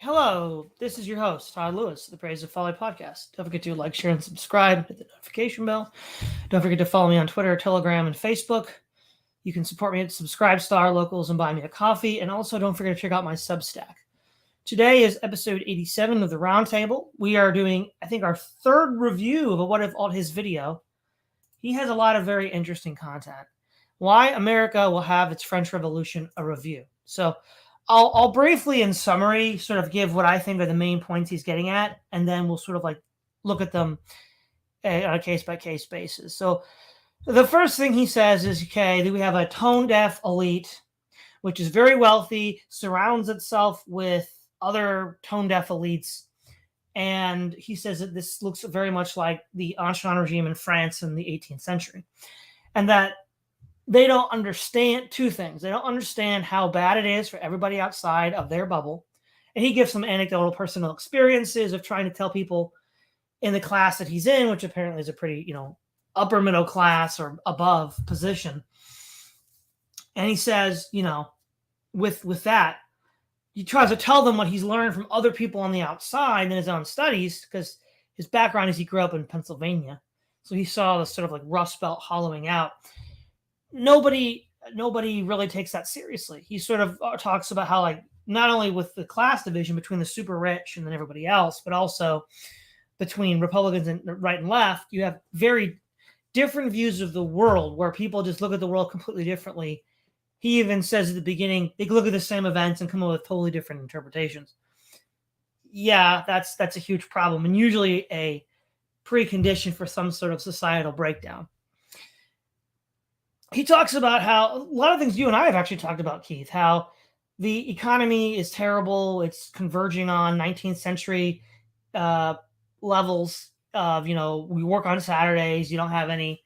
Hello, this is your host, Todd Lewis, the Praise of Folly podcast. Don't forget to like, share, and subscribe. Hit the notification bell. Don't forget to follow me on Twitter, Telegram, and Facebook. You can support me at Subscribe Locals and buy me a coffee. And also, don't forget to check out my Substack. Today is episode 87 of the Roundtable. We are doing, I think, our third review of a What If Alt His video. He has a lot of very interesting content. Why America will have its French Revolution, a review. So I'll briefly, in summary, sort of give what I think are the main points he's getting at, and then we'll sort of like look at them on a case-by-case basis. So the first thing he says is, okay, we have a tone-deaf elite, which is very wealthy, surrounds itself with other tone-deaf elites, and he says that this looks very much like the Ancien regime in France in the 18th century, and that they don't understand two things. They don't understand how bad it is for everybody outside of their bubble. And he gives some anecdotal personal experiences of trying to tell people in the class that he's in, which apparently is a pretty, upper middle class or above position. And he says, with that, he tries to tell them what he's learned from other people on the outside in his own studies, because his background is he grew up in Pennsylvania. So he saw the sort of like Rust Belt hollowing out. Nobody really takes that seriously. He sort of talks about how, like, not only with the class division between the super rich and then everybody else, but also between Republicans and right and left, you have very different views of the world where people just look at the world completely differently. He even says at the beginning, they look at the same events and come up with totally different interpretations. Yeah, that's a huge problem, and usually a precondition for some sort of societal breakdown. He talks about how a lot of things you and I have actually talked about, Keith, how the economy is terrible. It's converging on 19th century levels of, we work on Saturdays. You don't have any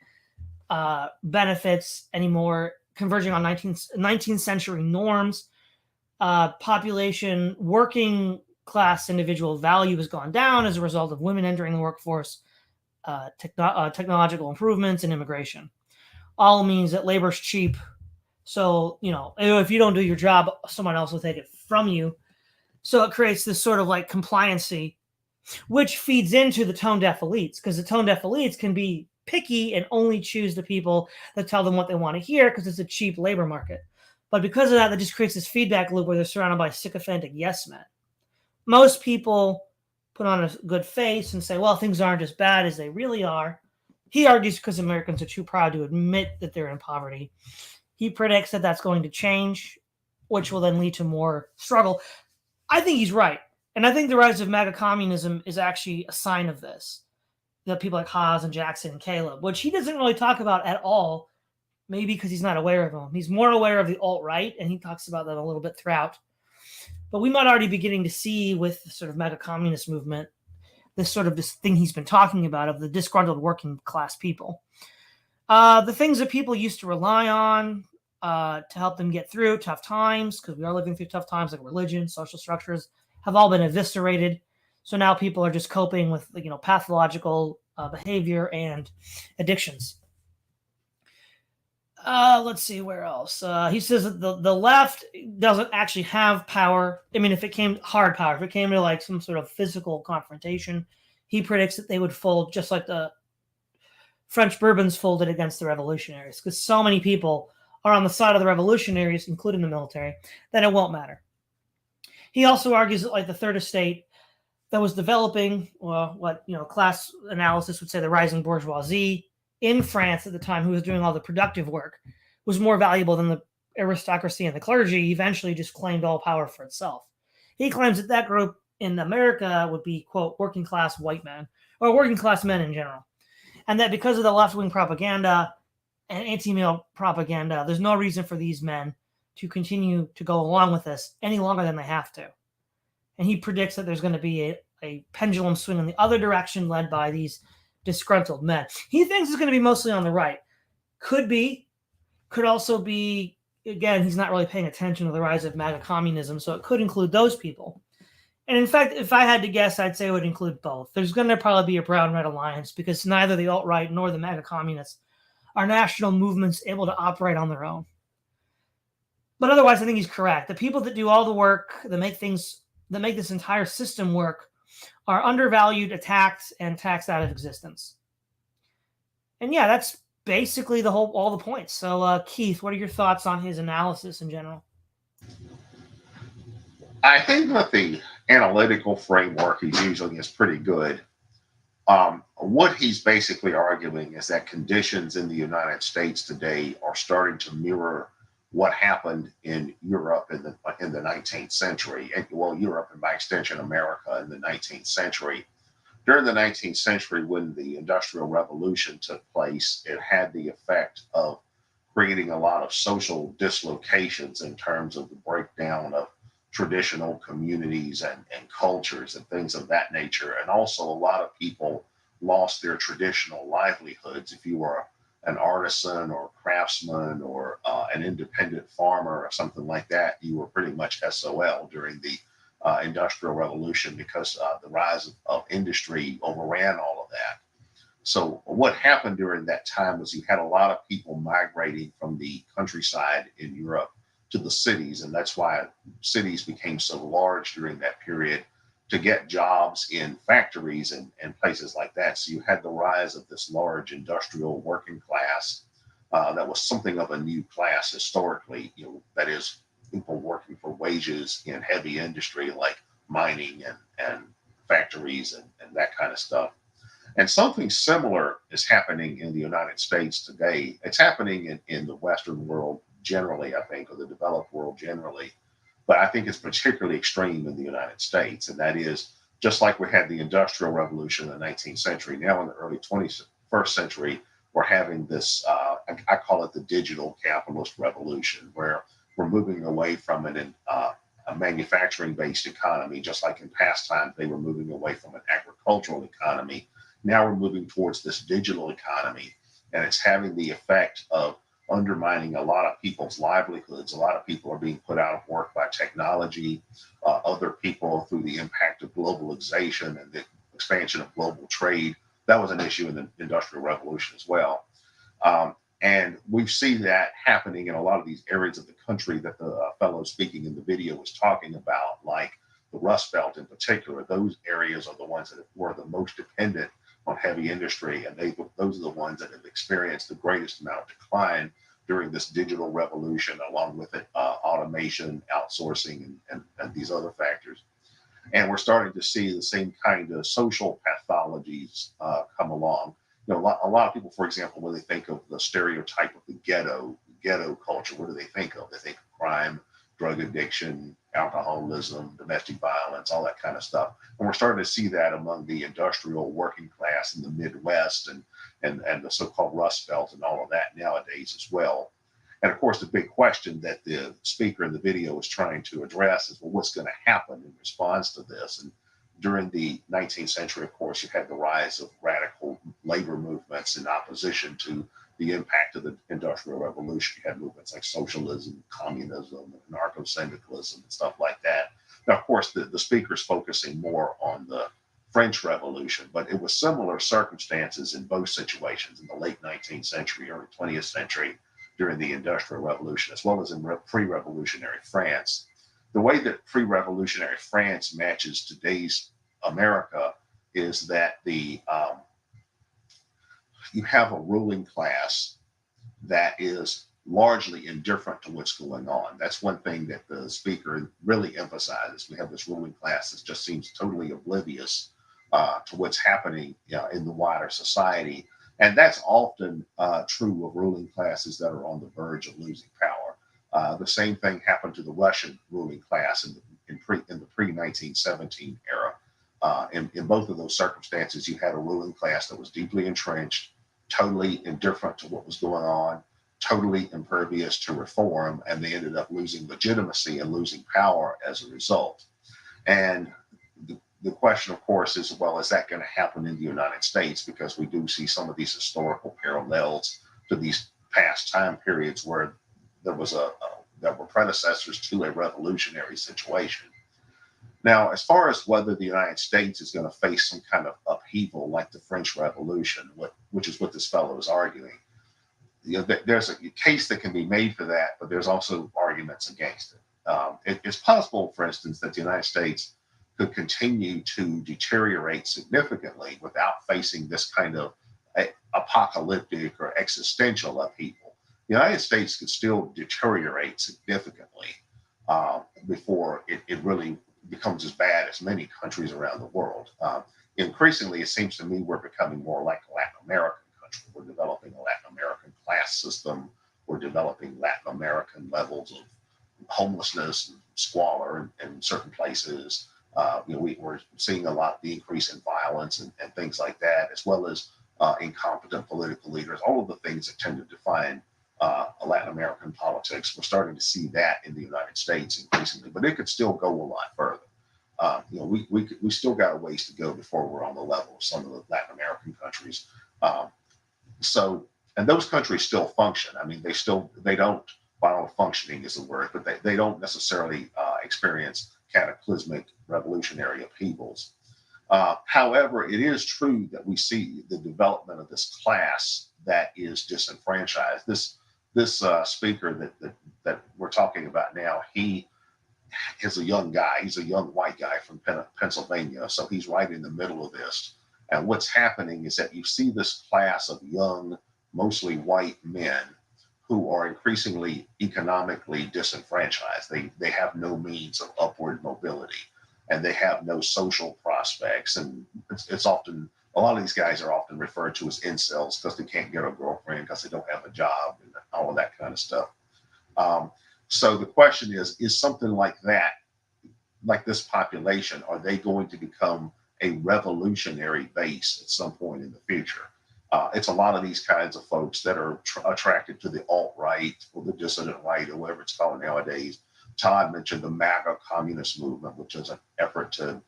benefits anymore, converging on 19th century norms. Population, working class individual value has gone down as a result of women entering the workforce, technological improvements, and immigration. All means that labor's cheap. So, if you don't do your job, someone else will take it from you. So it creates this sort of like compliancy, which feeds into the tone-deaf elites, because the tone-deaf elites can be picky and only choose the people that tell them what they want to hear because it's a cheap labor market. But because of that, that just creates this feedback loop where they're surrounded by sycophantic yes men. Most people put on a good face and say, well, things aren't as bad as they really are. He argues because Americans are too proud to admit that they're in poverty. He predicts that that's going to change, which will then lead to more struggle. I think he's right. And I think the rise of MAGA communism is actually a sign of this. The people like Haas and Jackson and Caleb, which he doesn't really talk about at all, maybe because he's not aware of them. He's more aware of the alt-right, and he talks about them a little bit throughout. But we might already be beginning to see with the sort of MAGA communist movement this thing he's been talking about of the disgruntled working class people. The things that people used to rely on to help them get through tough times, because we are living through tough times, like religion, social structures, have all been eviscerated. So now people are just coping with, pathological behavior and addictions. Let's see, where else? He says that the left doesn't actually have power. I mean, if it came hard power, if it came to like some sort of physical confrontation, he predicts that they would fold just like the French Bourbons folded against the revolutionaries, because so many people are on the side of the revolutionaries, including the military, that it won't matter. He also argues that like the third estate that was developing, what class analysis would say the rising bourgeoisie in France at the time, who was doing all the productive work, was more valuable than the aristocracy and the clergy, eventually just claimed all power for itself. He claims that that group in America would be, quote, working class white men, or working class men in general. And that because of the left-wing propaganda and anti-male propaganda, there's no reason for these men to continue to go along with this any longer than they have to. And he predicts that there's going to be a pendulum swing in the other direction led by these disgruntled men. He thinks it's going to be mostly on the right. Could be. Could also be, again, he's not really paying attention to the rise of MAGA communism, so it could include those people. And in fact, if I had to guess, I'd say it would include both. There's going to probably be a brown-red alliance because neither the alt-right nor the MAGA communists are national movements able to operate on their own. But otherwise, I think he's correct. The people that do all the work, that that make this entire system work are undervalued, attacked, and taxed out of existence. And yeah, that's basically all the points. So, Keith, what are your thoughts on his analysis in general? I think that the analytical framework he's using is pretty good. What he's basically arguing is that conditions in the United States today are starting to mirror what happened in Europe in the 19th century, and well, Europe and by extension America in the 19th century. During the 19th century, when the Industrial Revolution took place, it had the effect of creating a lot of social dislocations in terms of the breakdown of traditional communities and cultures and things of that nature. And also, a lot of people lost their traditional livelihoods. If you were an artisan or craftsman or an independent farmer or something like that, you were pretty much SOL during the Industrial Revolution because the rise of industry overran all of that. So what happened during that time was you had a lot of people migrating from the countryside in Europe to the cities, and that's why cities became so large during that period to get jobs in factories and places like that. So you had the rise of this large industrial working class that was something of a new class historically, that is people working for wages in heavy industry like mining and factories and that kind of stuff. And something similar is happening in the United States today. It's happening in the Western world generally, I think, or the developed world generally. But I think it's particularly extreme in the United States. And that is just like we had the Industrial Revolution in the 19th century, now in the early 21st century, we're having this, I call it the digital capitalist revolution, where we're moving away from a manufacturing based economy, just like in past times, they were moving away from an agricultural economy. Now we're moving towards this digital economy, and it's having the effect of undermining a lot of people's livelihoods. A lot of people are being put out of work by technology, other people through the impact of globalization and the expansion of global trade. That was an issue in the Industrial Revolution as well. And we see that happening in a lot of these areas of the country that the fellow speaking in the video was talking about, like the Rust Belt in particular. Those areas are the ones that were the most dependent on heavy industry, and those are the ones that have experienced the greatest amount of decline during this digital revolution, along with it, automation, outsourcing, and these other factors. And we're starting to see the same kind of social pathologies come along. A lot of people, for example, when they think of the stereotype of the ghetto culture, what do they think of? They think of crime, drug addiction, alcoholism, domestic violence, all that kind of stuff. And we're starting to see that among the industrial working class in the Midwest and the so-called Rust Belt and all of that nowadays as well. And of course, the big question that the speaker in the video is trying to address is, well, what's going to happen in response to this? And during the 19th century, of course, you had the rise of radical labor movements in opposition to the impact of the Industrial Revolution. You had movements like socialism, communism, anarcho-syndicalism, and stuff like that. Now, of course, the speaker's focusing more on the French Revolution, but it was similar circumstances in both situations in the late 19th century, early 20th century, during the Industrial Revolution, as well as in pre-revolutionary France. The way that pre-revolutionary France matches today's America is that you have a ruling class that is largely indifferent to what's going on. That's one thing that the speaker really emphasizes. We have this ruling class that just seems totally oblivious to what's happening in the wider society. And that's often true of ruling classes that are on the verge of losing power. The same thing happened to the Russian ruling class in the pre-1917 era. In both of those circumstances, you had a ruling class that was deeply entrenched, totally indifferent to what was going on, totally impervious to reform, and they ended up losing legitimacy and losing power as a result. And the question, of course, is, well, is that going to happen in the United States? Because we do see some of these historical parallels to these past time periods where there were predecessors to a revolutionary situation. Now, as far as whether the United States is going to face some kind of upheaval like the French Revolution, which is what this fellow is arguing, there's a case that can be made for that, but there's also arguments against it. It's possible, for instance, that the United States could continue to deteriorate significantly without facing this kind of apocalyptic or existential upheaval. The United States could still deteriorate significantly before it really becomes as bad as many countries around the world. Increasingly, it seems to me we're becoming more like a Latin American country. We're developing a Latin American class system. We're developing Latin American levels of homelessness and squalor in certain places. We're seeing a lot of the increase in violence and things like that, as well as incompetent political leaders, all of the things that tend to define Latin American politics. We're starting to see that in the United States increasingly, but it could still go a lot further. We still got a ways to go before we're on the level of some of the Latin American countries. And those countries still function. I mean, they don't, well, functioning is the word, but they don't necessarily experience cataclysmic revolutionary upheavals. However, it is true that we see the development of this class that is disenfranchised. This speaker that we're talking about now, he is a young guy. He's a young white guy from Pennsylvania, so he's right in the middle of this. And what's happening is that you see this class of young, mostly white men who are increasingly economically disenfranchised. They have no means of upward mobility, and they have no social prospects. And it's often, a lot of these guys are often referred to as incels because they can't get a girlfriend because they don't have a job and all of that kind of stuff. So the question is something like that, like this population, are they going to become a revolutionary base at some point in the future? It's a lot of these kinds of folks that are attracted to the alt-right or the dissident right or whatever it's called nowadays. Todd mentioned the MAGA communist movement, which is an effort to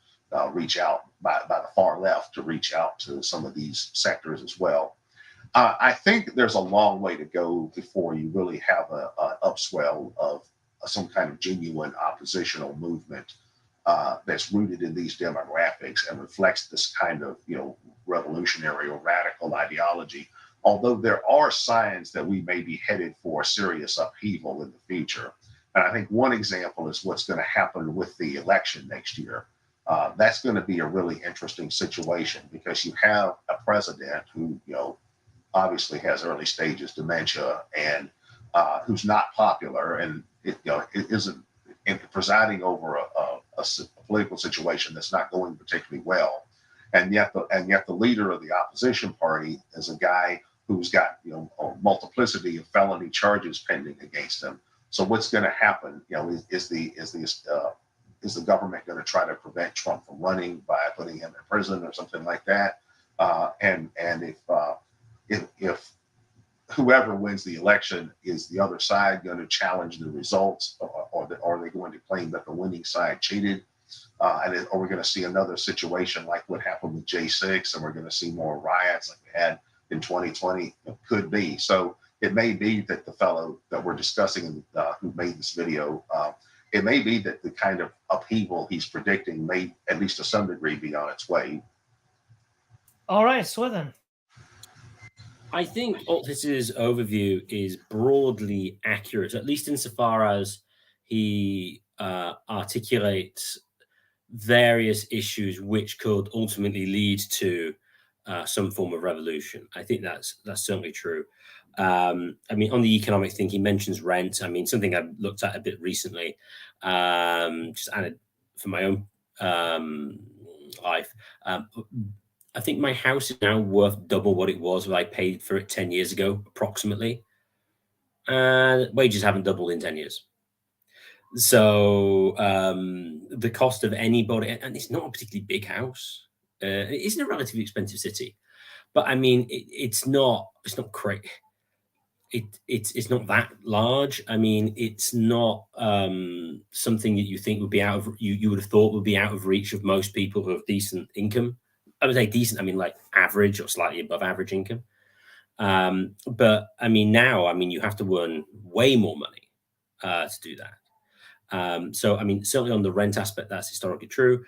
reach out by the far left to reach out to some of these sectors as well. I think there's a long way to go before you really have an upswell of some kind of genuine oppositional movement that's rooted in these demographics and reflects this kind of, revolutionary or radical ideology. Although there are signs that we may be headed for a serious upheaval in the future. And I think one example is what's going to happen with the election next year. That's going to be a really interesting situation because you have a president who, obviously has early stages dementia and who's not popular and it isn't presiding over a political situation that's not going particularly well. And yet the leader of the opposition party is a guy who's got a multiplicity of felony charges pending against him. So what's going to happen? Is the government going to try to prevent Trump from running by putting him in prison or something like that? And if whoever wins the election, is the other side going to challenge the results, or are they going to claim that the winning side cheated? And are we going to see another situation like what happened with J6, and we're going to see more riots like we had in 2020? It could be. So it may be that the fellow that we're discussing, who made this video, it may be that the kind of upheaval he's predicting may, at least to some degree, be on its way. All right, Swithin. I think Altus's overview is broadly accurate, at least insofar as he articulates various issues which could ultimately lead to some form of revolution. I think that's certainly true. I mean, on the economic thing, he mentions rent. I mean, something I looked at a bit recently, just added for my own life. I think my house is now worth double what it was when I paid for it 10 years ago, approximately. And wages haven't doubled in 10 years. So the cost of anybody, and it's not a particularly big house. It isn't a relatively expensive city, but I mean, it's not great. It's not that large. I mean, it's not something that you think would be out of you would have thought would be out of reach of most people who have decent income. I would say decent. I mean, like average or slightly above average income. But I mean, now, you have to earn way more money to do that. So, I mean, certainly on the rent aspect, that's historically true.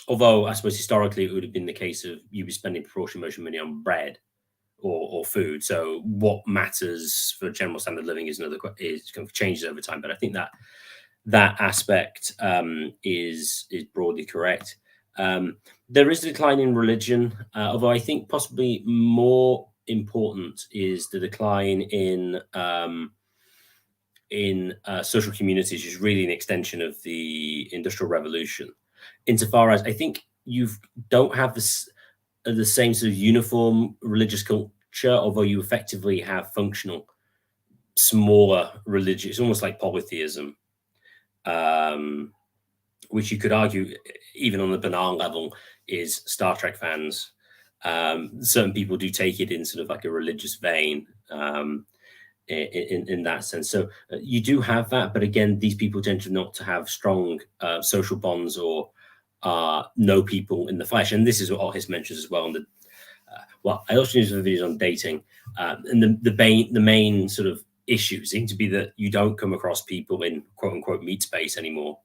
Although I suppose historically it would have been the case of you be spending proportionally most of your money on bread or food. So what matters for general standard of living is kind of changes over time. But I think that that aspect is broadly correct. There is a decline in religion, although I think possibly more important is the decline in social communities, which is really an extension of the Industrial Revolution. Insofar as I think you don't have the same sort of uniform religious culture, although you effectively have functional smaller religions. It's almost like polytheism, which you could argue, even on the banal level, is Star Trek fans. Certain people do take it in sort of like a religious vein, in that sense. So you do have that, but again, these people tend to not to have strong social bonds or know people in the flesh. And this is what Otis mentions as well. Well, I also use the videos on dating, and the main sort of issue seems to be that you don't come across people in quote unquote meat space anymore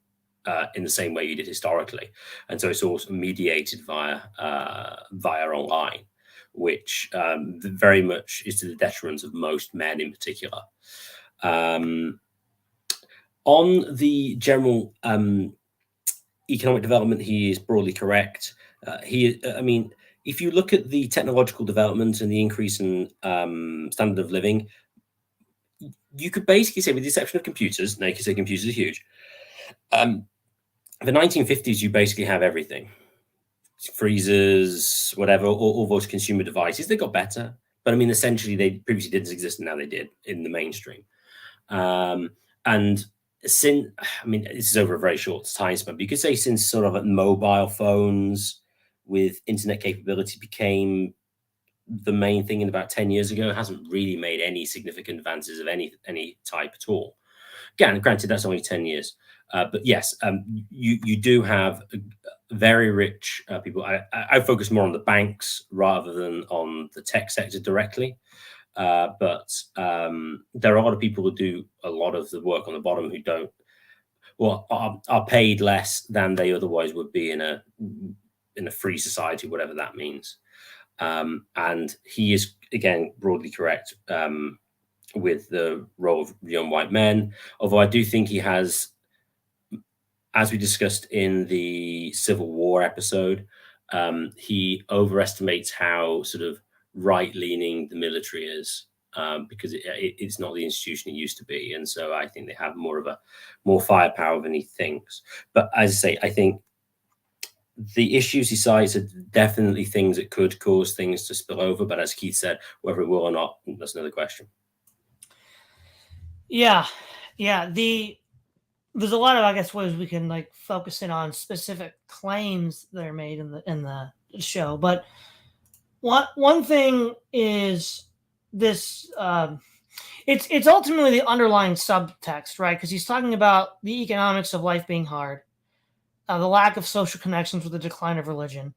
in the same way you did historically, and so it's also mediated via online, which very much is to the detriment of most men in particular. On the general economic development, he is broadly correct. I mean, if you look at the technological development and the increase in standard of living, you could basically say, with the exception of computers, now you can say computers are huge. The 1950s, you basically have everything. Freezers, whatever, all those consumer devices, they got better. But I mean, essentially, they previously didn't exist, and now they did in the mainstream. And since, I mean, this is over a very short time span, but you could say since sort of mobile phones with internet capability became the main thing in about 10 years ago, it hasn't really made any significant advances of any type at all. Again, granted, that's only 10 years. But yes, you do have very rich people. I focus more on the banks rather than on the tech sector directly. But there are a lot of people who do a lot of the work on the bottom who don't, well, are paid less than they otherwise would be in a free society, whatever that means. And he is, again, broadly correct with the role of young white men, although I do think he has, as we discussed in the Civil War episode, he overestimates how sort of right-leaning the military is, because it's not the institution it used to be. And so I think they have more firepower than he thinks. But as I say, I think the issues he cites are definitely things that could cause things to spill over. But as Keith said, whether it will or not, that's another question. Yeah. There's a lot of, I guess, ways we can like focus in on specific claims that are made in the show. But one thing is this, it's ultimately the underlying subtext, right? Because he's talking about the economics of life being hard, the lack of social connections with the decline of religion.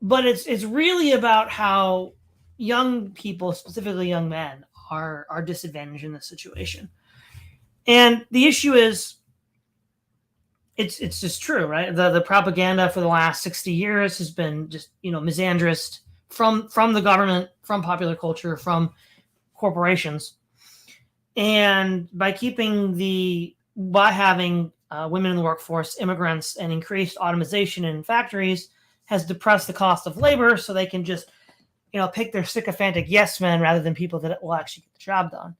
But it's really about how young people, specifically young men, are disadvantaged in this situation. And the issue is, it's just true, right? The propaganda for the last 60 years has been just, misandrist from the government, from popular culture, from corporations. And by having women in the workforce, immigrants, and increased automation in factories has depressed the cost of labor, so they can just, pick their sycophantic yes men rather than people that will actually get the job done.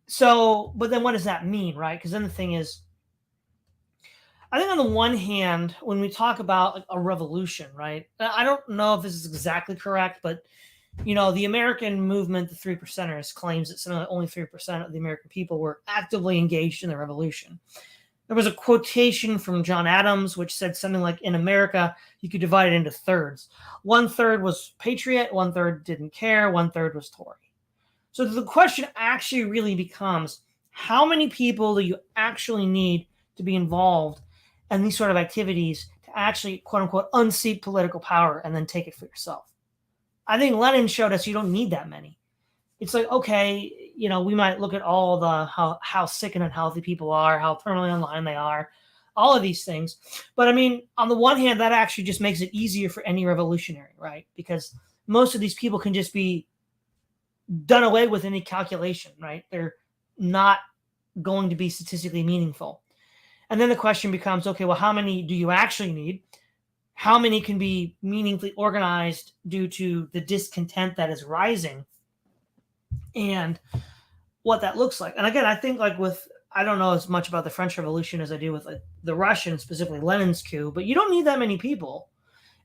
So, but then what does that mean, right? Because then the thing is, I think on the one hand, when we talk about a revolution, right? I don't know if this is exactly correct, but the American movement, the 3%ers, claims that only 3% of the American people were actively engaged in the revolution. There was a quotation from John Adams, which said something like, in America, you could divide it into thirds. 1/3 was patriot, 1/3 didn't care, 1/3 was Tory. So the question actually really becomes, how many people do you actually need to be involved in these sort of activities to actually, quote unquote, unseat political power and then take it for yourself? I think Lenin showed us you don't need that many. It's like, okay, we might look at all the how sick and unhealthy people are, how terminally online they are, all of these things. But I mean, on the one hand, that actually just makes it easier for any revolutionary, right? Because most of these people can just be done away with any calculation, right? They're not going to be statistically meaningful. And then the question becomes, okay, well, how many do you actually need? How many can be meaningfully organized due to the discontent that is rising, and what that looks like? And again, I think like with, I don't know as much about the French Revolution as I do with like the Russian, specifically Lenin's coup, but you don't need that many people.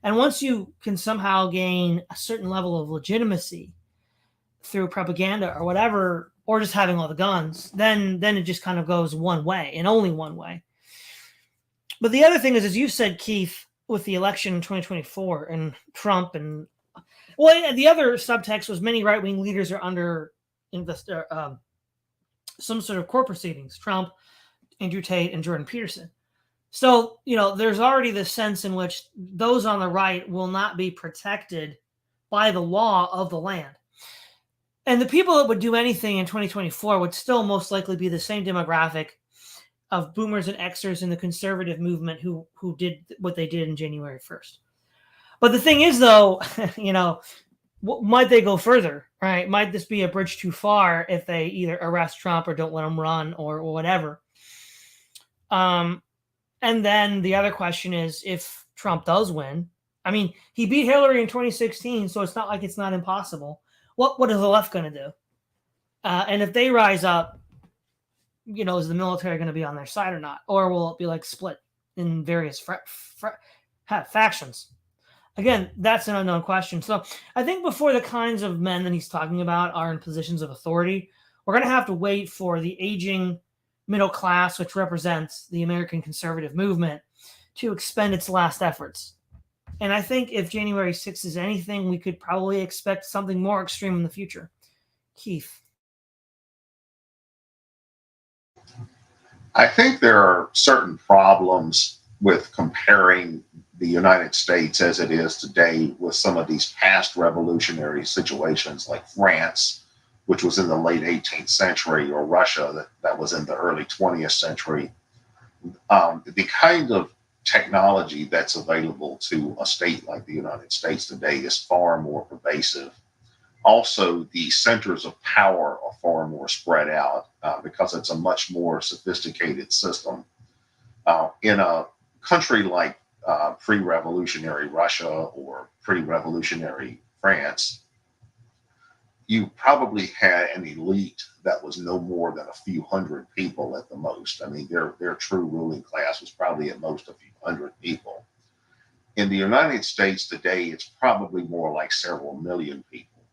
And once you can somehow gain a certain level of legitimacy through propaganda or whatever, or just having all the guns, then it just kind of goes one way and only one way. But the other thing is, as you said, Keith, with the election in 2024 and Trump and, well, the other subtext was many right-wing leaders are under some sort of court proceedings. Trump, Andrew Tate, and Jordan Peterson. So, there's already this sense in which those on the right will not be protected by the law of the land. And the people that would do anything in 2024 would still most likely be the same demographic of boomers and Xers in the conservative movement who did what they did in January 1st. But the thing is, though, might they go further, right? Might this be a bridge too far if they either arrest Trump or don't let him run or whatever? And then the other question is, if Trump does win, I mean, he beat Hillary in 2016, so it's not like it's not impossible. What is the left going to do? And if they rise up, is the military going to be on their side or not? Or will it be like split in various factions? Again, that's an unknown question. So I think before the kinds of men that he's talking about are in positions of authority, we're going to have to wait for the aging middle class, which represents the American conservative movement, to expend its last efforts. And I think if January 6th is anything, we could probably expect something more extreme in the future. Keith. I think there are certain problems with comparing the United States as it is today with some of these past revolutionary situations like France, which was in the late 18th century, or Russia that was in the early 20th century. The kind of technology that's available to a state like the United States today is far more pervasive. Also, the centers of power are far more spread out because it's a much more sophisticated system. In a country like pre-revolutionary Russia or pre-revolutionary France, you probably had an elite that was no more than a few hundred people at the most. I mean, their true ruling class was probably at most a few hundred people. In the United States today, it's probably more like several million people.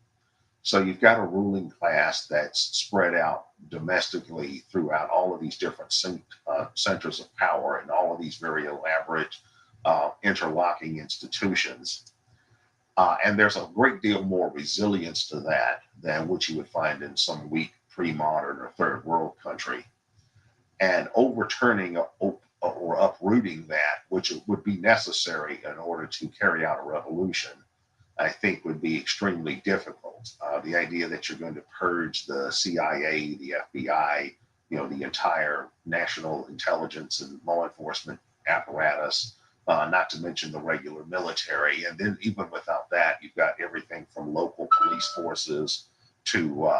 So you've got a ruling class that's spread out domestically throughout all of these different centers of power and all of these very elaborate interlocking institutions. And there's a great deal more resilience to that than what you would find in some weak pre-modern or third world country. And overturning or uprooting that, which would be necessary in order to carry out a revolution, I think would be extremely difficult. The idea that you're going to purge the CIA, the FBI, the entire national intelligence and law enforcement apparatus, not to mention the regular military. And then even without that, you've got everything from local police forces to,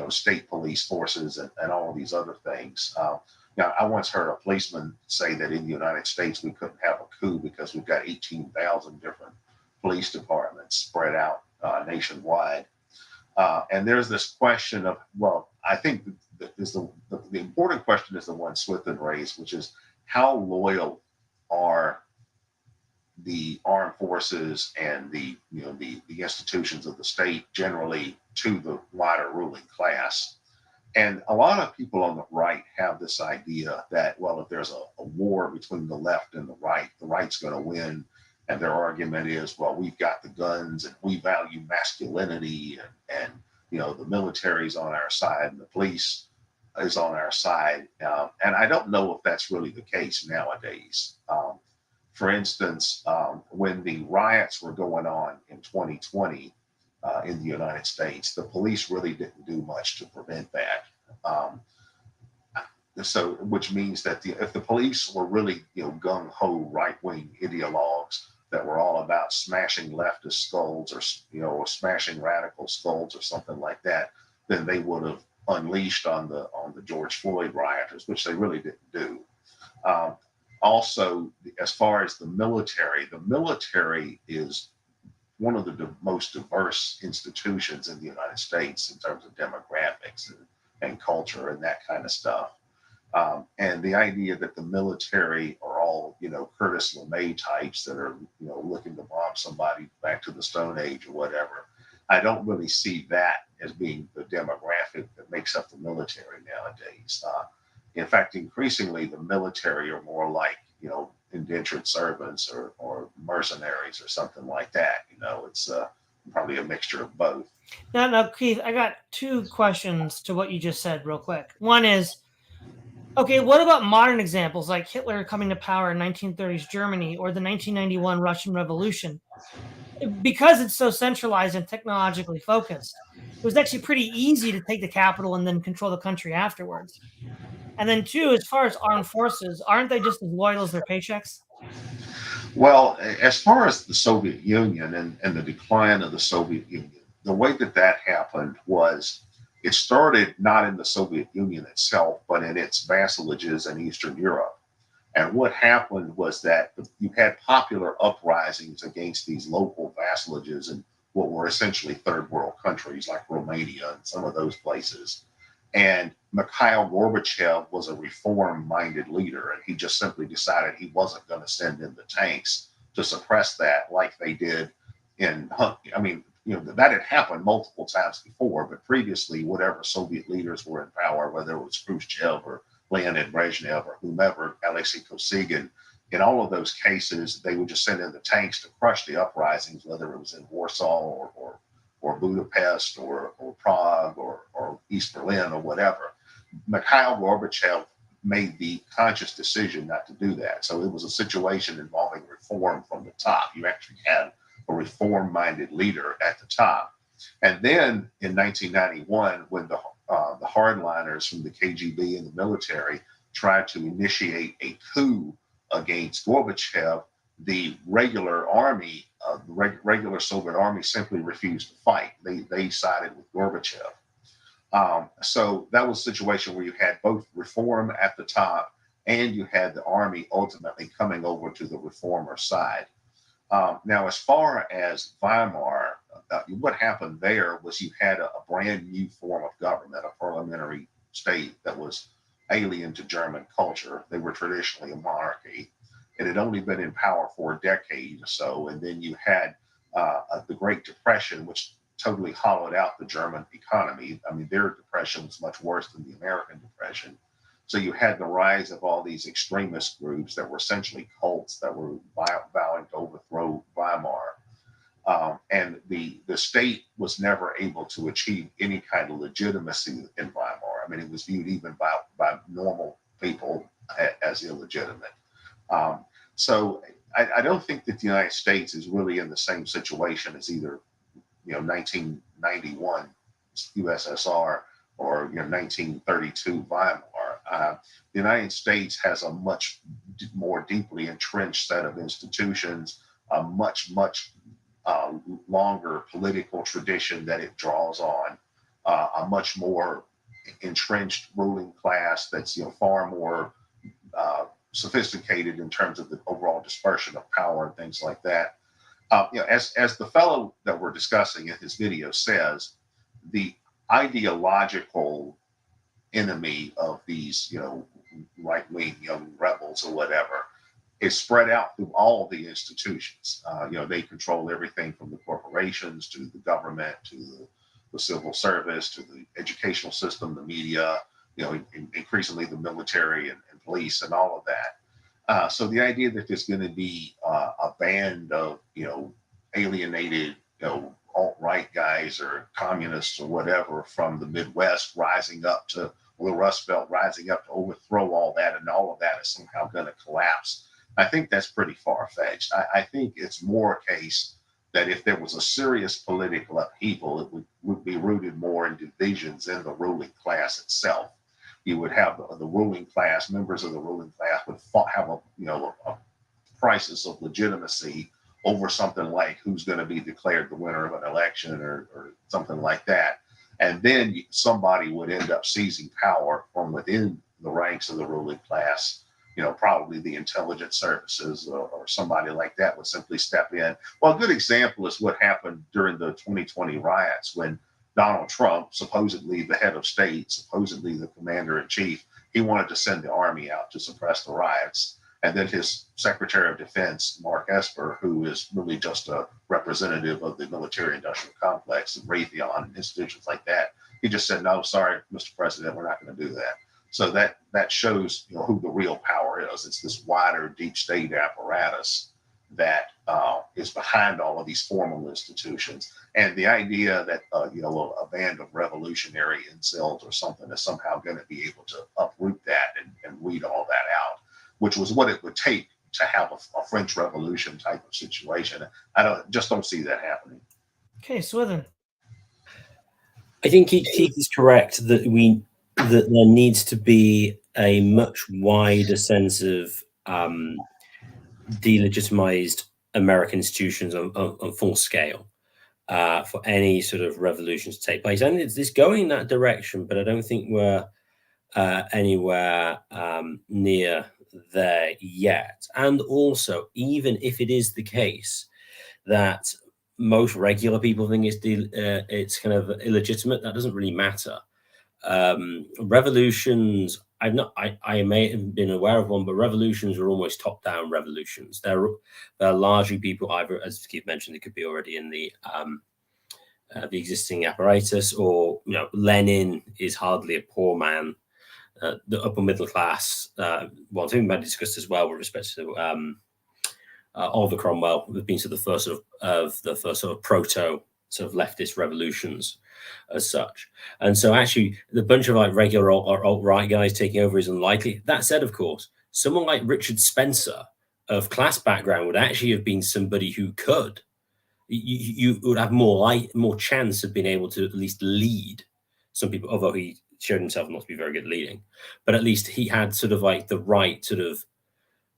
state police forces and all of these other things. Now, I once heard a policeman say that in the United States, we couldn't have a coup because we've got 18,000 different police departments spread out nationwide. And there's this question of, well, I think the important question is the one Swithin raised, which is how loyal are the armed forces and the institutions of the state generally to the wider ruling class. And a lot of people on the right have this idea that, well, if there's a war between the left and the right's going to win. And their argument is, well, we've got the guns and we value masculinity and the military's on our side and the police is on our side. And I don't know if that's really the case nowadays. For instance, when the riots were going on in 2020 in the United States, the police really didn't do much to prevent that. So, which means that if the police were really, gung-ho right-wing ideologues that were all about smashing leftist skulls or smashing radical skulls or something like that, then they would have unleashed on the George Floyd rioters, which they really didn't do. Um, Also, as far as the military is one of the most diverse institutions in the United States in terms of demographics and culture and that kind of stuff. And the idea that the military are all, Curtis LeMay types that are, looking to bomb somebody back to the Stone Age or whatever, I don't really see that as being the demographic that makes up the military nowadays. In fact, increasingly, the military are more like, indentured servants or mercenaries or something like that. It's probably a mixture of both. Now, Keith, I got two questions to what you just said real quick. One is, okay, what about modern examples like Hitler coming to power in 1930s Germany or the 1991 Russian Revolution? Because it's so centralized and technologically focused, it was actually pretty easy to take the capital and then control the country afterwards. And then two, as far as armed forces, aren't they just as loyal as their paychecks? Well, as far as the Soviet Union and the decline of the Soviet Union, the way that happened was it started not in the Soviet Union itself, but in its vassalages in Eastern Europe. And what happened was that you had popular uprisings against these local vassalages in what were essentially third world countries like Romania and some of those places. And Mikhail Gorbachev was a reform-minded leader, and he just simply decided he wasn't going to send in the tanks to suppress that like they did in, that had happened multiple times before, but previously, whatever Soviet leaders were in power, whether it was Khrushchev or Leonid Brezhnev or whomever, Alexei Kosygin, in all of those cases, they would just send in the tanks to crush the uprisings, whether it was in Warsaw or Budapest or Prague or East Berlin or whatever. Mikhail Gorbachev made the conscious decision not to do that. So it was a situation involving reform from the top. You actually had a reform-minded leader at the top. And then in 1991, when the hardliners from the KGB and the military tried to initiate a coup against Gorbachev, the regular army, regular Soviet army simply refused to fight. They sided with Gorbachev. So that was a situation where you had both reform at the top and you had the army ultimately coming over to the reformer side. Now, as far as Weimar, what happened there was you had a brand new form of government, a parliamentary state that was alien to German culture. They were traditionally a monarchy. It had only been in power for a decade or so. And then you had the Great Depression, which totally hollowed out the German economy. I mean, their depression was much worse than the American Depression. So you had the rise of all these extremist groups that were essentially cults that were vowing to overthrow Weimar. And the state was never able to achieve any kind of legitimacy in Weimar. I mean, it was viewed even by normal people as illegitimate. So I don't think that the United States is really in the same situation as either 1991 USSR or 1932 Weimar. The United States has a much more deeply entrenched set of institutions, a much longer political tradition that it draws on, a much more entrenched ruling class that's far more sophisticated in terms of the overall dispersion of power and things like that. As the fellow that we're discussing in his video says, the ideological enemy of these, right-wing young rebels or whatever is spread out through all the institutions. They control everything from the corporations to the government to the civil service to the educational system, the media, increasingly the military and police and all of that. So the idea that there's going to be a band of, alienated, alt-right guys or communists or whatever from the Midwest rising up to the Rust Belt, rising up to overthrow all that, and all of that is somehow going to collapse. I think that's pretty far-fetched. I think it's more a case that if there was a serious political upheaval, it would be rooted more in divisions in the ruling class itself. You would have the ruling class, members of the ruling class would have a crisis of legitimacy over something like who's going to be declared the winner of an election or something like that. And then somebody would end up seizing power from within the ranks of the ruling class. Probably the intelligence services or somebody like that would simply step in. Well, a good example is what happened during the 2020 riots when Donald Trump, supposedly the head of state, supposedly the commander in chief, he wanted to send the army out to suppress the riots. And then his Secretary of Defense, Mark Esper, who is really just a representative of the military industrial complex and Raytheon and institutions like that, he just said, no, sorry, Mr. President, we're not going to do that. So that shows who the real power is. It's this wider deep state apparatus that is behind all of these formal institutions. And the idea that a band of revolutionary incels or something is somehow going to be able to uproot that and weed all that out, which was what it would take to have a French Revolution type of situation. I don't see that happening. Okay, Swithin. I think Keith is correct that there needs to be a much wider sense of delegitimized American institutions on full scale for any sort of revolution to take place. And it's going in that direction, but I don't think we're anywhere near there yet. And also, even if it is the case that most regular people think it's kind of illegitimate, that doesn't really matter. Revolutions, I may have been aware of one, but revolutions are almost top-down revolutions. They're largely people either, as Keith mentioned, it could be already in the existing apparatus, or Lenin is hardly a poor man. The upper middle class, something we discussed as well with respect to Oliver Cromwell, have been the first sort of proto sort of leftist revolutions as such. And so actually the bunch of like regular or alt-right guys taking over is unlikely. That said, of course, someone like Richard Spencer of class background would actually have been somebody who could, you would have more chance of being able to at least lead some people, although he showed himself not to be very good at leading, but at least he had sort of like the right sort of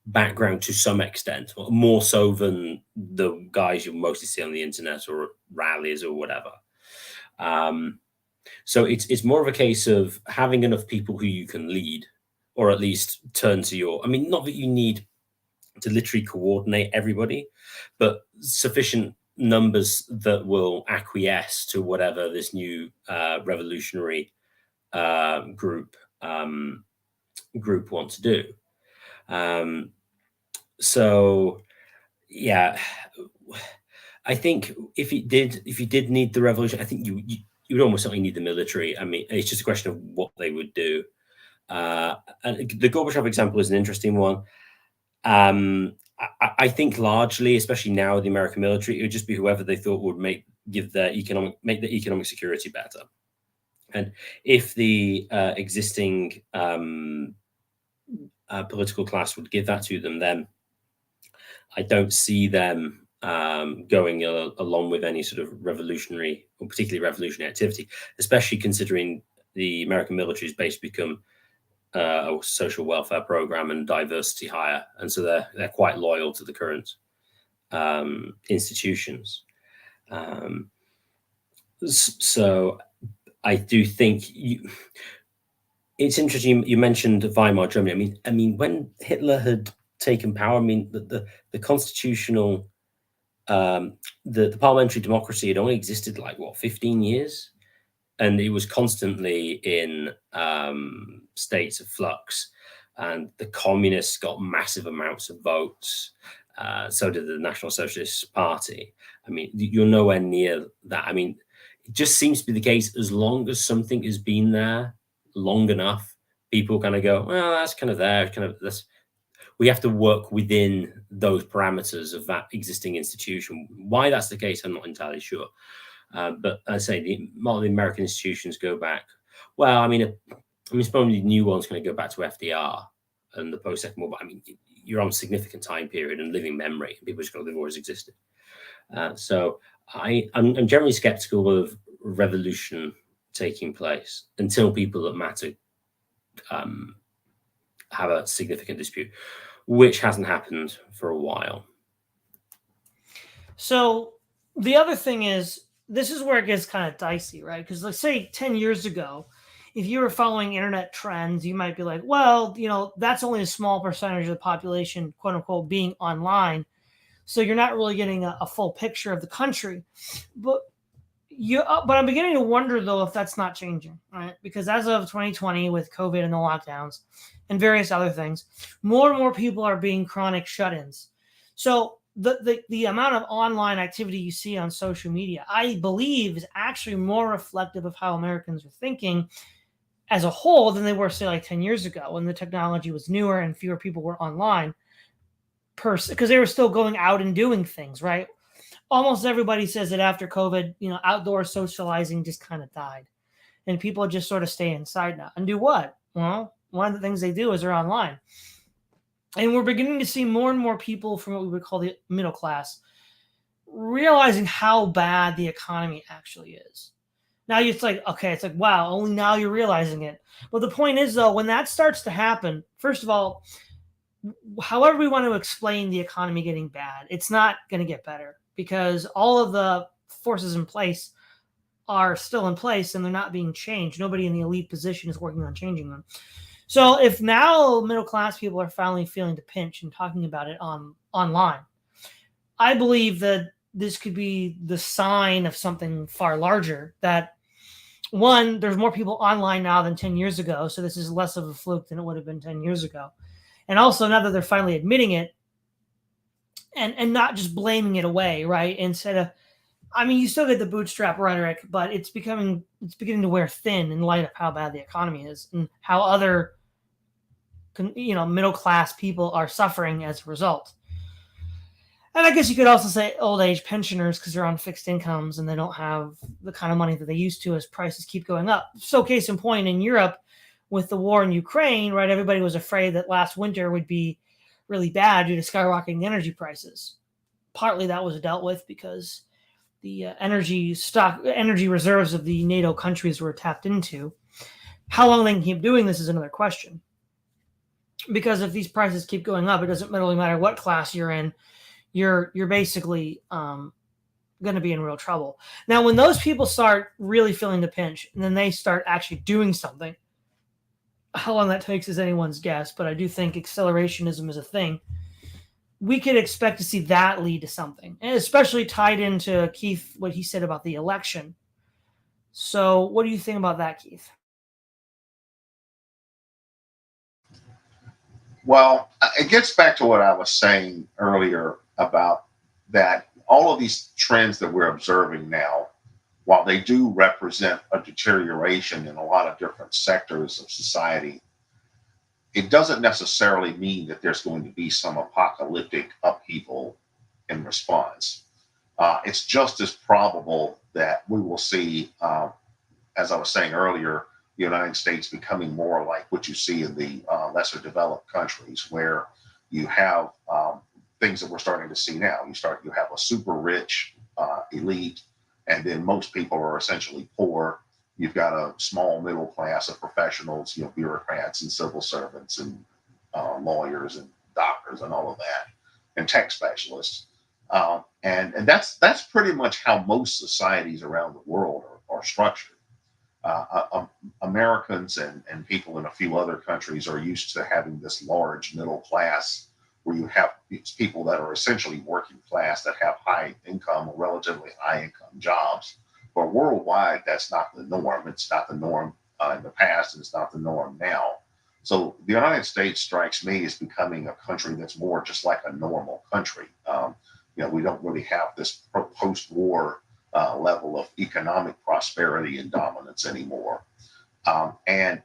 background to some extent, more so than the guys you mostly see on the internet or rallies or whatever. So it's more of a case of having enough people who you can lead, or at least turn to your, not that you need to literally coordinate everybody, but sufficient numbers that will acquiesce to whatever this new revolutionary group want to do. So yeah, I think if you did need the revolution, I think you would almost certainly need the military. It's just a question of what they would do. And the Gorbachev example is an interesting one. I think largely, especially now with the American military, it would just be whoever they thought would make the economic security better. And if the existing political class would give that to them, then I don't see them going along with any sort of revolutionary or particularly revolutionary activity, especially considering the American military has basically become a social welfare program and diversity hire, and so they're quite loyal to the current institutions. So I do think it's interesting. You mentioned Weimar Germany. When Hitler had taken power, the constitutional, the parliamentary democracy had only existed 15 years, and it was constantly in states of flux. And the communists got massive amounts of votes. So did the National Socialist Party. You're nowhere near that. It just seems to be the case. As long as something has been there long enough, people kind of go, well, that's kind of there. We have to work within those parameters of that existing institution. Why that's the case, I'm not entirely sure. But I say a lot of the American institutions go back. Well, it's probably the new one's going to go back to FDR and the post-Second War. But you're on a significant time period and living memory. People just go, they've always existed. So I'm generally skeptical of revolution taking place until people that matter have a significant dispute, which hasn't happened for a while. So the other thing is, this is where it gets kind of dicey, right? Because let's say 10 years ago, if you were following internet trends, you might be like, well, that's only a small percentage of the population, quote unquote, being online. So you're not really getting a full picture of the country. But but I'm beginning to wonder though if that's not changing, right? Because as of 2020, with COVID and the lockdowns and various other things, more and more people are being chronic shut-ins. So the amount of online activity you see on social media, I believe, is actually more reflective of how Americans are thinking as a whole than they were, say, like 10 years ago when the technology was newer and fewer people were online because they were still going out and doing things, right? Almost everybody says that after COVID, outdoor socializing just kind of died and people just sort of stay inside now and do what? Well, one of the things they do is they're online. And we're beginning to see more and more people from what we would call the middle class realizing how bad the economy actually is. Now it's like, okay, it's like, wow, only now you're realizing it. But the point is, though, when that starts to happen, first of all, however we want to explain the economy getting bad, it's not going to get better because all of the forces in place are still in place and they're not being changed. Nobody in the elite position is working on changing them. So if now middle class people are finally feeling the pinch and talking about it online, I believe that this could be the sign of something far larger. That one, there's more people online now than 10 years ago, so this is less of a fluke than it would have been 10 years ago. And also now that they're finally admitting it and not just blaming it away, right? Instead of, I mean, you still get the bootstrap rhetoric, but it's beginning to wear thin in light of how bad the economy is and how other middle class people are suffering as a result. And I guess you could also say old age pensioners because they're on fixed incomes and they don't have the kind of money that they used to as prices keep going up. So case in point, in Europe with the war in Ukraine, right, everybody was afraid that last winter would be really bad due to skyrocketing energy prices. Partly that was dealt with because the energy reserves of the NATO countries were tapped into. How long they can keep doing this is another question. Because if these prices keep going up, it doesn't really matter what class you're in. You're basically going to be in real trouble. Now, when those people start really feeling the pinch and then they start actually doing something, how long that takes is anyone's guess, but I do think accelerationism is a thing. We could expect to see that lead to something, and especially tied into Keith, what he said about the election. So what do you think about that, Keith? Well, it gets back to what I was saying earlier about that all of these trends that we're observing now, while they do represent a deterioration in a lot of different sectors of society, it doesn't necessarily mean that there's going to be some apocalyptic upheaval in response. It's just as probable that we will see, as I was saying earlier, the United States becoming more like what you see in the lesser developed countries, where you have things that we're starting to see now. You have a super rich elite, and then most people are essentially poor. You've got a small middle class of professionals, bureaucrats and civil servants and lawyers and doctors and all of that, and tech specialists. And that's pretty much how most societies around the world are structured. Americans and people in a few other countries are used to having this large middle class where you have these people that are essentially working class that have high income or relatively high income jobs. But worldwide, that's not the norm. It's not the norm in the past, and it's not the norm now. So the United States strikes me as becoming a country that's more just like a normal country. We don't really have this post-war level of economic prosperity and dominance anymore. And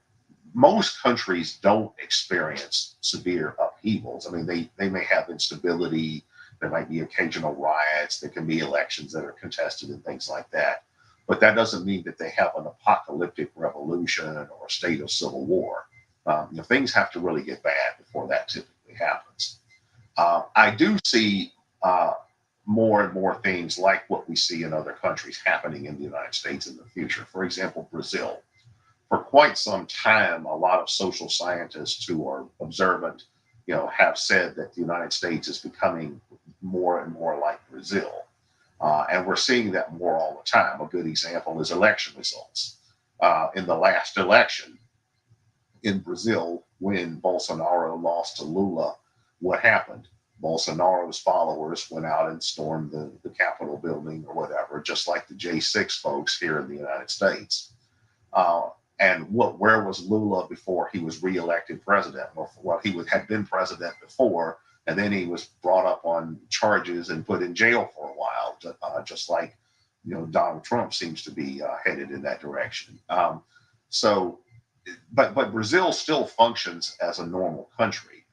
most countries don't experience severe upheavals. I mean, they may have instability. There might be occasional riots. There can be elections that are contested and things like that. But that doesn't mean that they have an apocalyptic revolution or a state of civil war. Things have to really get bad before that typically happens. I do see more and more things like what we see in other countries happening in the United States in the future. For example, Brazil. For quite some time, a lot of social scientists who are observant, have said that the United States is becoming more and more like Brazil. And we're seeing that more all the time. A good example is election results. In the last election in Brazil, when Bolsonaro lost to Lula, what happened? Bolsonaro's followers went out and stormed the Capitol building or whatever, just like the J6 folks here in the United States. And where was Lula before he was reelected president? Well, he had been president before, and then he was brought up on charges and put in jail for a while, just like Donald Trump seems to be headed in that direction. But Brazil still functions as a normal country.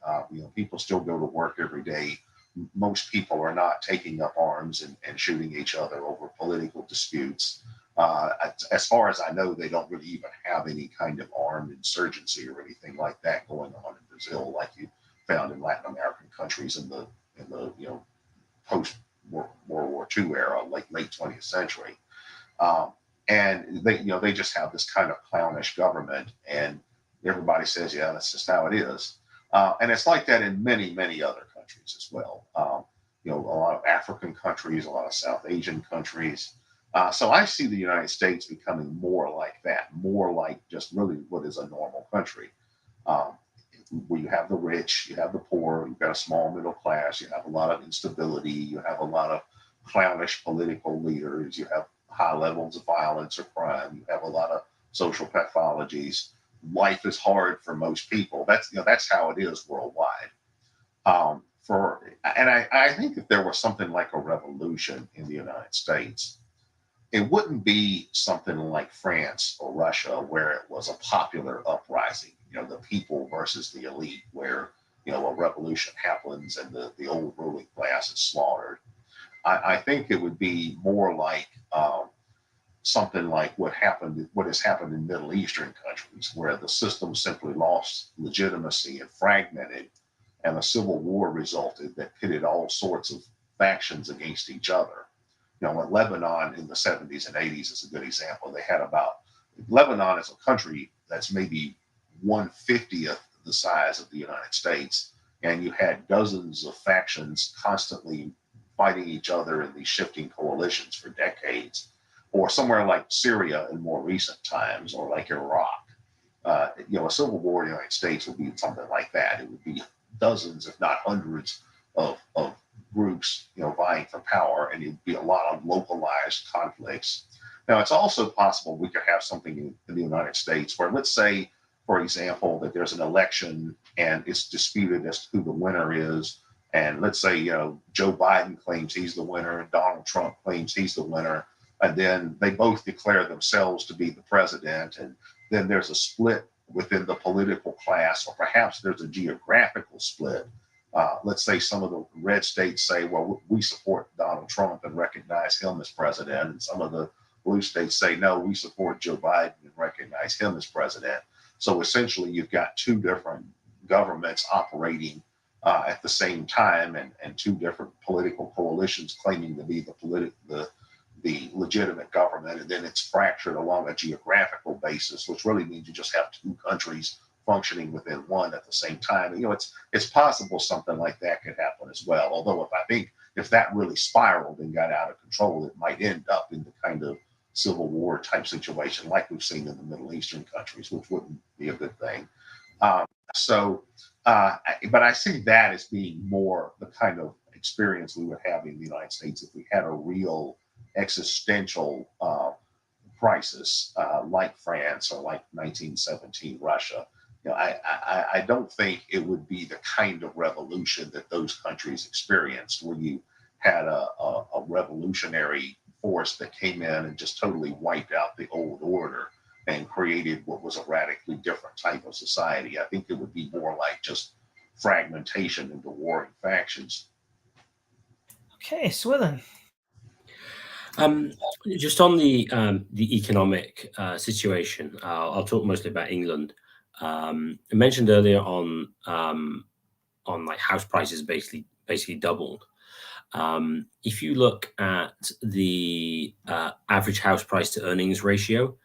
People still go to work every day. Most people are not taking up arms and shooting each other over political disputes. As far as I know, they don't really even have any kind of armed insurgency or anything like that going on in Brazil, like you found in Latin American countries in the post World War II era, like late 20th century. And they just have this kind of clownish government, and everybody says, yeah, that's just how it is. And it's like that in many, many other countries as well. A lot of African countries, a lot of South Asian countries. So I see the United States becoming more like that, more like just really what is a normal country, where you have the rich, you have the poor, you've got a small middle class, you have a lot of instability, you have a lot of clownish political leaders, you have high levels of violence or crime, you have a lot of social pathologies. Life is hard for most people. That's how it is worldwide. I think if there was something like a revolution in the United States, it wouldn't be something like France or Russia, where it was a popular uprising, the people versus the elite, where a revolution happens and the old ruling class is slaughtered. I think it would be more like something like what has happened in Middle Eastern countries, where the system simply lost legitimacy and fragmented, and a civil war resulted that pitted all sorts of factions against each other. Lebanon in the 70s and 80s is a good example. They had Lebanon is a country that's maybe 1/50th the size of the United States, and you had dozens of factions constantly fighting each other in these shifting coalitions for decades. Or somewhere like Syria in more recent times, or like Iraq. A civil war in the United States would be something like that. It would be dozens, if not hundreds, of groups, vying for power, and it'd be a lot of localized conflicts. Now, it's also possible we could have something in the United States where, let's say, for example, that there's an election and it's disputed as to who the winner is. And let's say, Joe Biden claims he's the winner and Donald Trump claims he's the winner. And then they both declare themselves to be the president. And then there's a split within the political class, or perhaps there's a geographical split. Let's say some of the red states say, well, we support Donald Trump and recognize him as president. And some of the blue states say, no, we support Joe Biden and recognize him as president. So essentially, you've got two different governments operating at the same time, and two different political coalitions claiming to be the legitimate government, and then it's fractured along a geographical basis, which really means you just have two countries functioning within one at the same time. It's possible something like that could happen as well. Although if that really spiraled and got out of control, it might end up in the kind of civil war type situation like we've seen in the Middle Eastern countries, which wouldn't be a good thing. But I see that as being more the kind of experience we would have in the United States if we had a real existential crisis like France or like 1917 Russia. I don't think it would be the kind of revolution that those countries experienced, where you had a revolutionary force that came in and just totally wiped out the old order and created what was a radically different type of society. I think it would be more like just fragmentation into warring factions. Okay, Swithin. Just on the economic situation, I'll talk mostly about England. I mentioned earlier on like house prices basically doubled. If you look at the average house price to earnings ratio,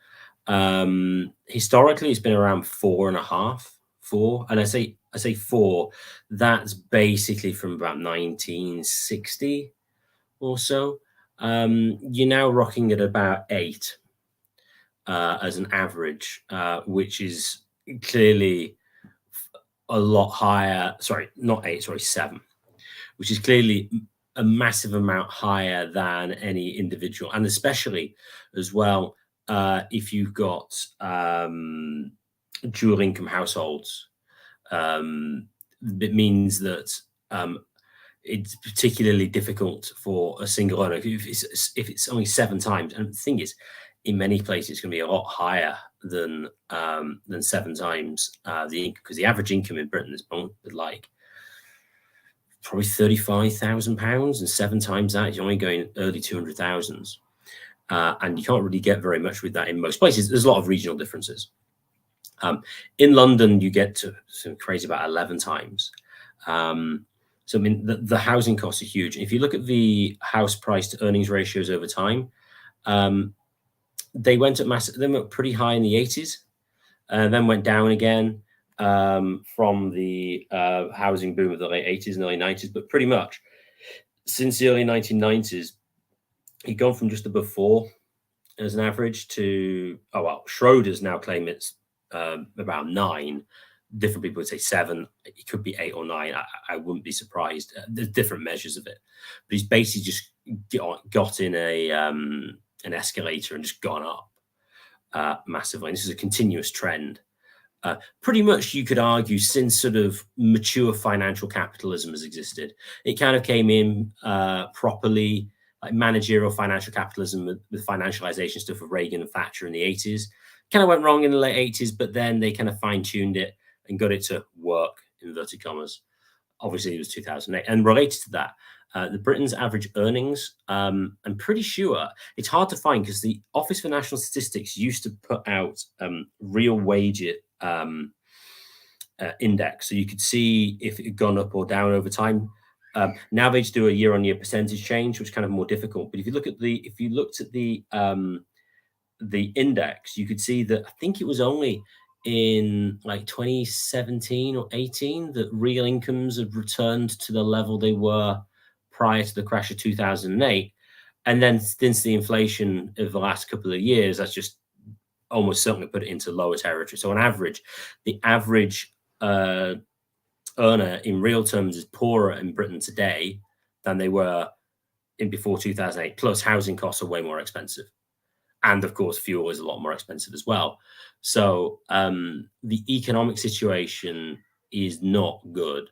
historically it's been around 4.5, 4, and I say 4. That's basically from about 1960 or so. you're now rocking at about 8 as an average, which is clearly a lot higher. Sorry, not 8, sorry, 7, which is clearly a massive amount higher than any individual, and especially as well if you've got dual income households. It means that it's particularly difficult for a single owner if it's only 7 times. And the thing is, in many places, it's going to be a lot higher than 7 times the income, because the average income in Britain is like probably £35,000, and 7 times that is only going early 200,000s. And you can't really get very much with that in most places. There's a lot of regional differences. In London, you get to some crazy about 11 times. So I mean, the housing costs are huge. If you look at the house price to earnings ratios over time, they went pretty high in the 80s, and then went down again from the housing boom of the late 80s and early 90s. But pretty much since the early 1990s, you've gone from just above 4 as an average to, Schroders now claim it's about 9. Different people would say 7. It could be 8 or 9. I wouldn't be surprised. There's different measures of it, but he's basically just got in an escalator and just gone up massively. And this is a continuous trend. Pretty much, you could argue, since sort of mature financial capitalism has existed. It kind of came in properly, like managerial financial capitalism with financialization stuff of Reagan and Thatcher in the 80s. Kind of went wrong in the late 80s, but then they kind of fine-tuned it and got it to work, inverted commas. Obviously, it was 2008. And related to that, the Britain's average earnings, I'm pretty sure it's hard to find, because the Office for National Statistics used to put out real wage index, so you could see if it had gone up or down over time. Now they just do a year-on-year percentage change, which is kind of more difficult. But if you looked at the index, you could see that I think it was only in like 2017 or 18 that real incomes had returned to the level they were prior to the crash of 2008. And then since the inflation of the last couple of years, that's just almost certainly put it into lower territory. So on average, the average earner in real terms is poorer in Britain today than they were in before 2008. Plus, housing costs are way more expensive. And of course, fuel is a lot more expensive as well. So the economic situation is not good.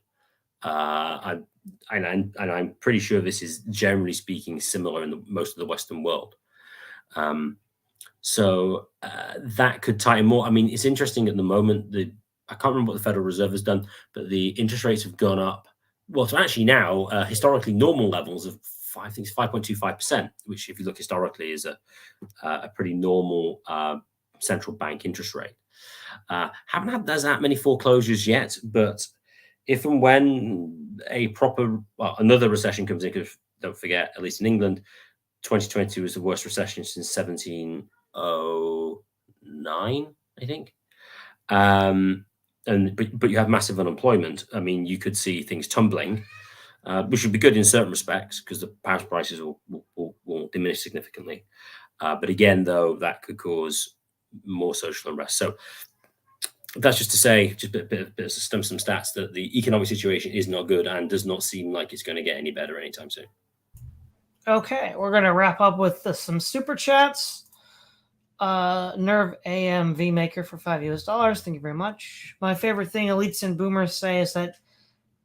And I'm pretty sure this is, generally speaking, similar in most of the Western world. So that could tighten more. I mean, it's interesting at the moment. I can't remember what the Federal Reserve has done, but the interest rates have gone up. Well, so actually now historically normal levels of 5.25%, which, if you look historically, is a pretty normal central bank interest rate. Haven't had that many foreclosures yet, but if and when another recession comes in, because don't forget, at least in England, 2020 was the worst recession since 1709, I think. But you have massive unemployment. I mean, you could see things tumbling, which would be good in certain respects, because the house prices will diminish significantly. But again, though, that could cause more social unrest. So that's just to say, just a bit of some stats, that the economic situation is not good and does not seem like it's going to get any better anytime soon. Okay, we're going to wrap up with some super chats. Nerve AM V Maker for $5. Thank you very much. My favorite thing elites and boomers say is that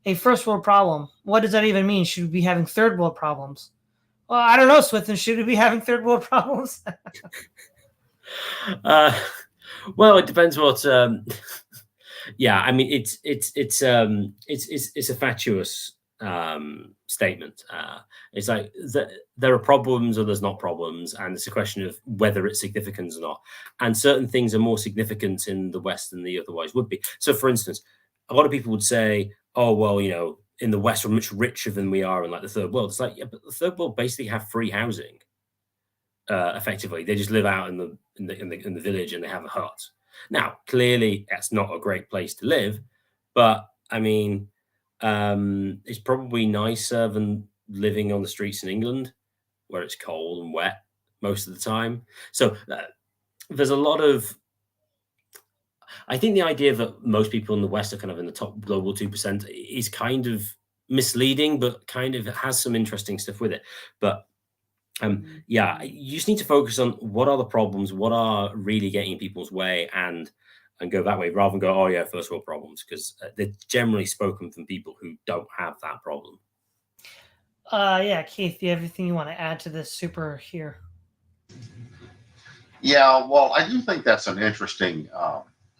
a first world problem. What does that even mean? Should we be having third world problems? Well, I don't know, Swithin. Should we be having third world problems? Well, it depends what. Yeah, I mean, it's a fatuous statement. It's like there are problems or there's not problems, and it's a question of whether it's significant or not. And certain things are more significant in the West than they otherwise would be. So, for instance, a lot of people would say, "Oh, well, in the West, we're much richer than we are in like the third world." It's like, yeah, but the third world basically have free housing. Effectively, they just live out in the village and they have a hut. Now, clearly, that's not a great place to live, but I mean, it's probably nicer than living on the streets in England, where it's cold and wet most of the time. So there's a lot of, I think the idea that most people in the West are kind of in the top global 2% is kind of misleading, but kind of has some interesting stuff with it. But yeah, you just need to focus on what are the problems, what are really getting in people's way, and go that way rather than go, oh yeah, first world problems, because they're generally spoken from people who don't have that problem. Yeah, Keith, do you have anything you want to add to this super here? Yeah, well, I do think that's an interesting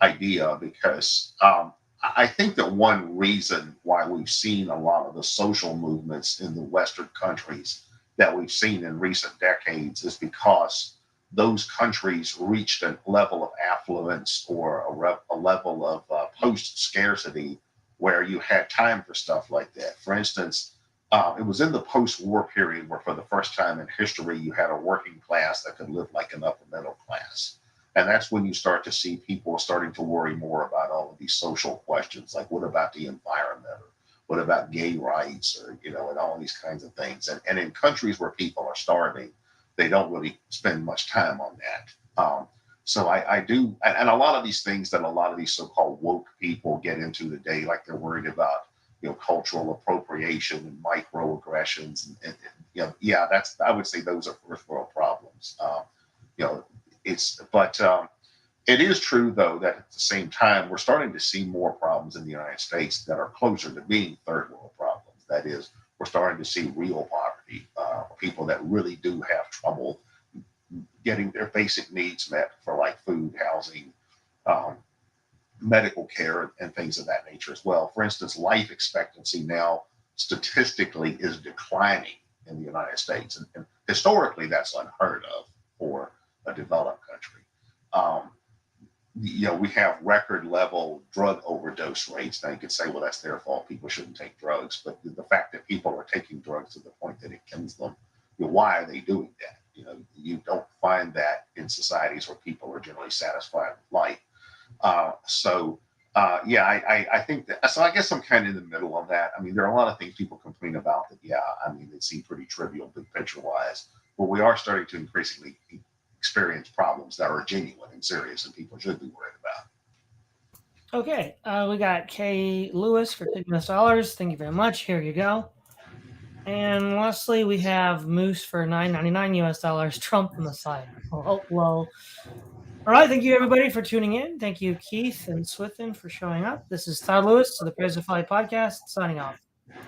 idea because I think that one reason why we've seen a lot of the social movements in the Western countries that we've seen in recent decades is because those countries reached a level of affluence or a level of post scarcity where you had time for stuff like that. For instance, it was in the post-war period where, for the first time in history, you had a working class that could live like an upper middle class, and that's when you start to see people starting to worry more about all of these social questions, like what about the environment, or what about gay rights, or and all these kinds of things. And in countries where people are starving, they don't really spend much time on that. So I do, and a lot of these things that a lot of these so-called woke people get into today, like they're worried about cultural appropriation and microaggressions, and yeah, that's, I would say those are first world problems. It is true though that at the same time we're starting to see more problems in the United States that are closer to being third world problems. That is, we're starting to see real poverty, people that really do have trouble getting their basic needs met for like food, housing, medical care, and things of that nature as well. For instance, life expectancy now statistically is declining in the United States. And historically, that's unheard of for a developed country. We have record level drug overdose rates. Now you could say, well, that's their fault. People shouldn't take drugs. But the fact that people are taking drugs to the point that it kills them, why are they doing that? You don't find that in societies where people are generally satisfied with life. I think that, so I guess I'm kind of in the middle of that. I mean, there are a lot of things people complain about that, they seem pretty trivial, big picture wise, but we are starting to increasingly experience problems that are genuine and serious and people should be worried about. Okay, we got Kay Lewis for $10. Thank you very much. Here you go. And lastly, we have Moose for $9.99 Trump on the side. Oh, low. All right, thank you everybody for tuning in. Thank you, Keith and Swithin, for showing up. This is Todd Lewis to the Praise of Folly podcast, signing off.